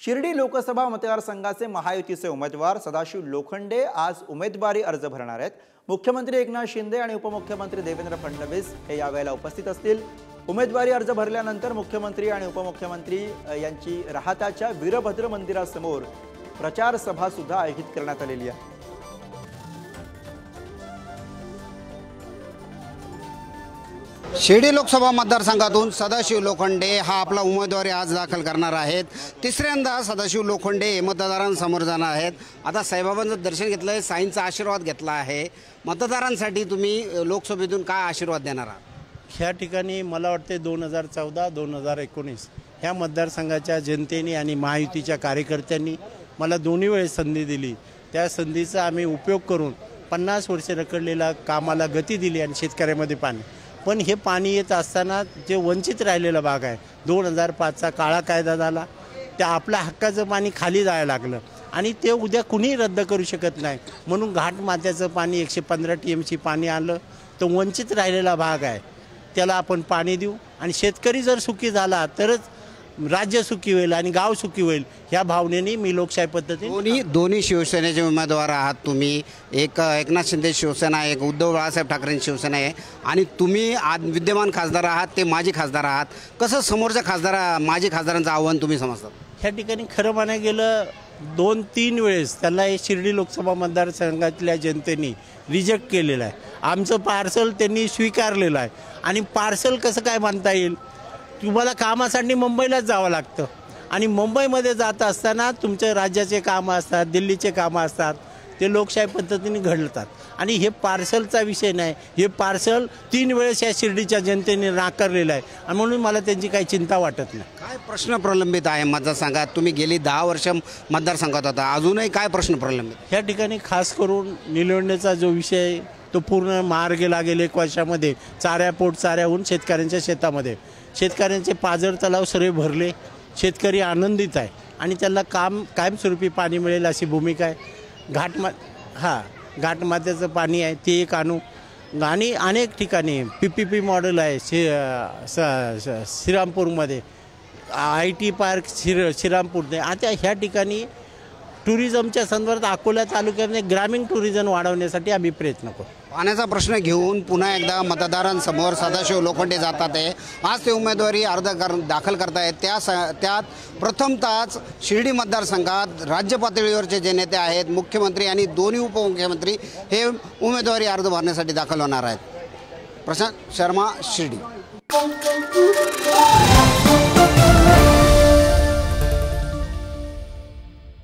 शिर्डी लोकसभा मतदारसंघाचे महायुतीचे उमेदवार सदाशिव लोखंडे आज उमेदवारी अर्ज भरणार आहेत। मुख्यमंत्री एकनाथ शिंदे आणि उपमुख्यमंत्री देवेंद्र फडणवीस हे यावेळेला उपस्थित असतील। उमेदवारी अर्ज भरल्यानंतर मुख्यमंत्री आणि उपमुख्यमंत्री यांची राहताच्या वीरभद्र मंदिरासमोर प्रचार सभा सुद्धा आयोजित करण्यात आलेली आहे। शिर्डी लोकसभा मतदारसंघातून सदाशिव लोखंडे हा आपला उमेदवारी आज दाखल करणार आहेत। तिसऱ्यांदा सदाशिव लोखंडे मतदारांसमोर जाणार आहेत। आता साईबाबांचं दर्शन घेतलं आहे, साईंचा आशीर्वाद घेतला आहे। मतदारांसाठी तुम्ही लोकसभेतून काय आशीर्वाद देणार आहात? ह्या ठिकाणी मला वाटते 2014-2019 ह्या मतदारसंघाच्या जनतेने आणि महायुतीच्या कार्यकर्त्यांनी मला दोन्ही वेळेस संधी दिली। त्या संधीचा आम्ही उपयोग करून 50 वर्षे रखडलेल्या कामाला गती दिली आणि शेतकऱ्यांमध्ये पाणी। पण हे पाणी येत असताना जे वंचित राहिलेला भाग आहे, 2005चा काळा कायदा झाला, त्या आपल्या हक्काचं पाणी खाली जायला लागलं आणि ते उद्या कुणीही रद्द करू शकत नाही। म्हणून घाटमाथ्याचं पाणी 115 TMC पाणी आलं तर वंचित राहिलेला भाग आहे त्याला आपण पाणी देऊ आणि शेतकरी जर सुखी झाला तरच राज्य सुखी होईल आणि गाव सुखी होईल। ह्या भावनेने मी लोकशाही पद्धतीने दोन्ही शिवसेनेचे उमेदवार आहात तुम्ही। एक एकनाथ शिंदे शिवसेना, एक उद्धव बाळासाहेब ठाकरेंची शिवसेना आहे आणि तुम्ही आज विद्यमान खासदार आहात, ते माजी खासदार आहात। कसं समोरच्या माजी खासदारांचं आव्हान तुम्ही समजता? ह्या ठिकाणी खरं म्हणायला गेलं 2-3 वेळेस त्याला हे शिर्डी लोकसभा मतदारसंघातल्या जनतेने रिजेक्ट केलेलं आहे। आमचं पार्सल त्यांनी स्वीकारलेलं आहे आणि पार्सल कसं काय मानता येईल? तुम्हाला कामासाठी मुंबईलाच जावं लागतं आणि मुंबईमध्ये जात असताना तुमच्या राज्याचे कामं असतात, दिल्लीचे कामं असतात, ते लोकशाही पद्धतीने घडतात आणि हे पार्सलचा विषय नाही। हे पार्सल 3 वेळेस या शिर्डीच्या जनतेने नाकारलेलं आहे आणि म्हणून मला त्यांची काही चिंता वाटत नाही। काय प्रश्न प्रलंबित आहे मतदारसंघात? तुम्ही गेली 10 वर्ष मतदारसंघात होता, अजूनही काय प्रश्न प्रलंबित? ह्या ठिकाणी खास करून निलवण्याचा जो विषय तो पूर्ण मार्गी लागेल 1 वर्षामध्ये। चाऱ्यापोट चाऱ्याहून शेतकऱ्यांच्या शेतामध्ये शेतकऱ्यांचे पाझर तलाव सर्व भरले, शेतकरी आनंदित आहे आणि त्याला कायमस्वरूपी पाणी मिळेल अशी भूमिका आहे। घाटमाथ्याचं पाणी आहे ते एक आणू आणि अनेक ठिकाणी PPP मॉडेल आहे। श्रीरामपूरमध्ये IT पार्क श्रीरामपूर आता ह्या ठिकाणी टुरिझमच्या संदर्भात अकोला तालुक्यामध्ये ग्रामीण टुरिझम वाढवण्यासाठी आम्ही प्रयत्न करू। पाण्याचा प्रश्न घेऊन पुन्हा एकदा मतदारांसमोर सदाशिव लोखंडे जातात आहे। आज ते उमेदवारी अर्ज दाखल करतायत। त्यात प्रथमतःच शिर्डी मतदारसंघात राज्य पातळीवरचे जे नेते आहेत, मुख्यमंत्री आणि दोन्ही उपमुख्यमंत्री हे उमेदवारी अर्ज भरण्यासाठी दाखल होणार आहेत। प्रशांत शर्मा, शिर्डी।